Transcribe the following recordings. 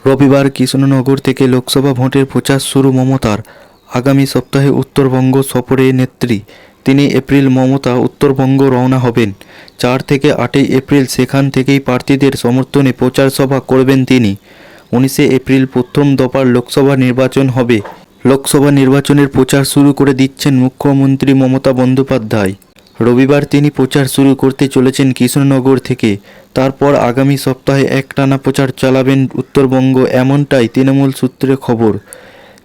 রবিবার কৃষ্ণনগর থেকে লোকসভা ভোটের প্রচার শুরু মমতার। আগামী সপ্তাহে উত্তরবঙ্গ সফরে নেত্রী। 3 এপ্রিল মমতা উত্তরবঙ্গ রওনা হবেন। 4 থেকে 8 এপ্রিল সেখান থেকেই প্রার্থীদের সমর্থনে প্রচার সভা করবেন তিনি। 19 এপ্রিল প্রথম দফার লোকসভা নির্বাচন হবে। লোকসভা নির্বাচনের প্রচার শুরু করে দিচ্ছেন মুখ্যমন্ত্রী মমতা বন্দ্যোপাধ্যায়। রবিবার তিনি প্রচার শুরু করতে চলেছেন কৃষ্ণনগর থেকে। তারপর আগামী সপ্তাহে একটানা প্রচার চালাবেন উত্তরবঙ্গ, এমনটাই তৃণমূল সূত্রে খবর।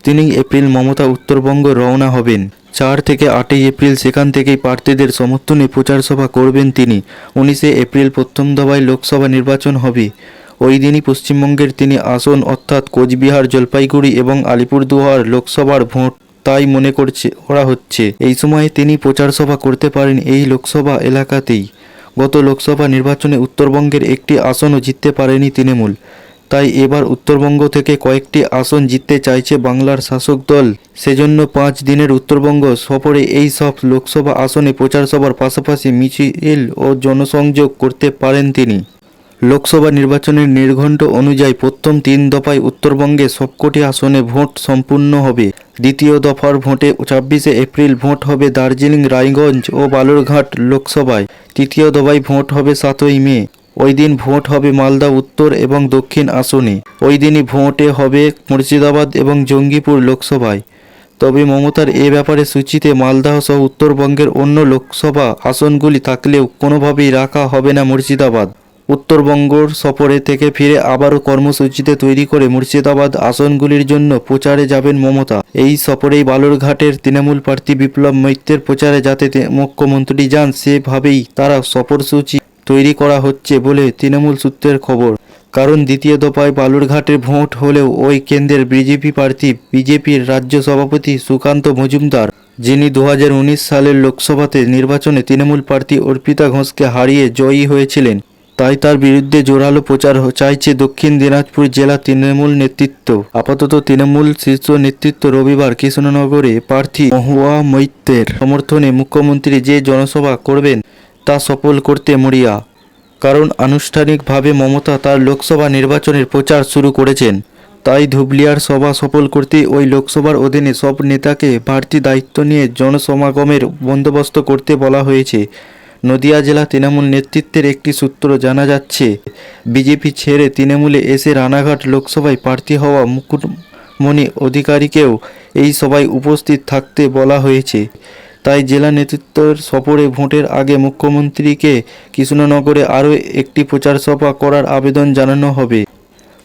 3 এপ্রিল মমতা উত্তরবঙ্গ রওনা হবেন। 4 থেকে 8 এপ্রিল সেখান থেকেই প্রার্থীদের সমর্থনে প্রচার সভা করবেন তিনি। 19 এপ্রিল প্রথম দফায় লোকসভা নির্বাচন হবে। ওই দিনই পশ্চিমবঙ্গের 3 আসন অর্থাৎ কোচবিহার, জলপাইগুড়ি এবং আলিপুরদুয়ার লোকসভার ভোট তাই মনে করা হচ্ছে। এই সময়ে তিনি প্রচার সভা করতে পারেন এই লোকসভা এলাকাতেই। গত লোকসভা নির্বাচনে উত্তরবঙ্গের একটি আসনও জিততে পারেনি তৃণমূল। তাই এবার উত্তরবঙ্গ থেকে কয়েকটি আসন জিততে চাইছে বাংলার শাসক দল। সেজন্য 5 দিনের উত্তরবঙ্গ সফরে এই সব লোকসভা আসনে প্রচার সভার পাশাপাশি মিছিল ও জনসংযোগ করতে পারেন তিনি। লোকসভা নির্বাচনের নির্ঘণ্ট অনুযায়ী প্রথম 3 দফায় উত্তরবঙ্গে সবকটি আসনে ভোট সম্পূর্ণ হবে। দ্বিতীয় দফার ভোটে 26 এপ্রিল ভোট হবে দার্জিলিং, রায়গঞ্জ ও বালুরঘাট লোকসভায়। তৃতীয় দফায় ভোট হবে 7ই মে। ওই দিন ভোট হবে মালদা উত্তর এবং দক্ষিণ আসনে। ওই দিনই ভোটে হবে মুর্শিদাবাদ এবং জঙ্গিপুর লোকসভায়। তবে মমতার এ ব্যাপারে সূচিতে মালদহ সহ উত্তরবঙ্গের অন্য লোকসভা আসনগুলি থাকলেও কোনোভাবেই রাখা হবে না মুর্শিদাবাদ। উত্তরবঙ্গর সফরে থেকে ফিরে আবারও কর্মসূচিতে তৈরি করে মুর্শিদাবাদ আসনগুলির জন্য প্রচারে যাবেন মমতা। এই সফরেই বালুরঘাটের তৃণমূল প্রার্থী বিপ্লব মৈত্রের প্রচারে যাতে মুখ্যমন্ত্রী যান সেভাবেই তারা সফরসূচি তৈরি করা হচ্ছে বলে তৃণমূল সূত্রের খবর। কারণ দ্বিতীয় দফায় বালুরঘাটের ভোট হলেও ওই কেন্দ্রের বিজেপি প্রার্থী বিজেপির রাজ্য সভাপতি সুকান্ত মজুমদার, যিনি 2019 সালের লোকসভাতে নির্বাচনে তৃণমূল প্রার্থী অর্পিতা ঘোষকে হারিয়ে জয়ী হয়েছিলেন। তাই তার বিরুদ্ধে জোরালো প্রচার চাইছে দক্ষিণ দিনাজপুর জেলা তৃণমূল নেতৃত্ব। আপাতত তৃণমূল শীর্ষ নেতৃত্ব রবিবার কৃষ্ণনগরে প্রার্থী মহুয়া মৈত্রের সমর্থনে মুখ্যমন্ত্রী যে জনসভা করবেন তা সফল করতে মরিয়া। কারণ আনুষ্ঠানিকভাবে মমতা তার লোকসভা নির্বাচনের প্রচার শুরু করেছেন। তাই ধুবলিয়ার সভা সফল করতে ওই লোকসভার অধীনে সব নেতাকে বাড়তি দায়িত্ব নিয়ে জনসমাগমের বন্দোবস্ত করতে বলা হয়েছে। নদিয়া জেলা তৃণমূল নেতৃত্বের একটি সূত্র জানা যাচ্ছে, বিজেপি ছেড়ে তৃণমূলে এসে রানাঘাট লোকসভায় প্রার্থী হওয়া মুকুটমণি অধিকারীকেও এই সভায় উপস্থিত থাকতে বলা হয়েছে। তাই জেলা নেতৃত্বের সফরে ভোটের আগে মুখ্যমন্ত্রীকে কৃষ্ণনগরে আরও একটি প্রচার সভা করার আবেদন জানানো হবে।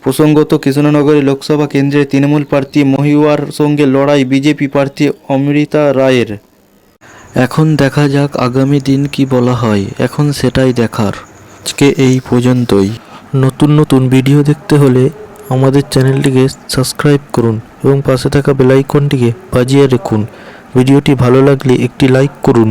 প্রসঙ্গত, কৃষ্ণনগরে লোকসভা কেন্দ্রে তৃণমূল প্রার্থী মহিউয়ার সঙ্গে লড়াই বিজেপি প্রার্থী অমৃতা রায়ের। এখন দেখা যাক আগামী দিন কি বলা হয়, এখন সেটাই দেখার। আজকে এই পর্যন্তই। নতুন নতুন ভিডিও দেখতে হলে আমাদের চ্যানেলটিকে সাবস্ক্রাইব করুন এবং পাশে থাকা বেল আইকনটিকে বাজিয়ে রাখুন। ভিডিওটি ভালো লাগলে একটি লাইক করুন।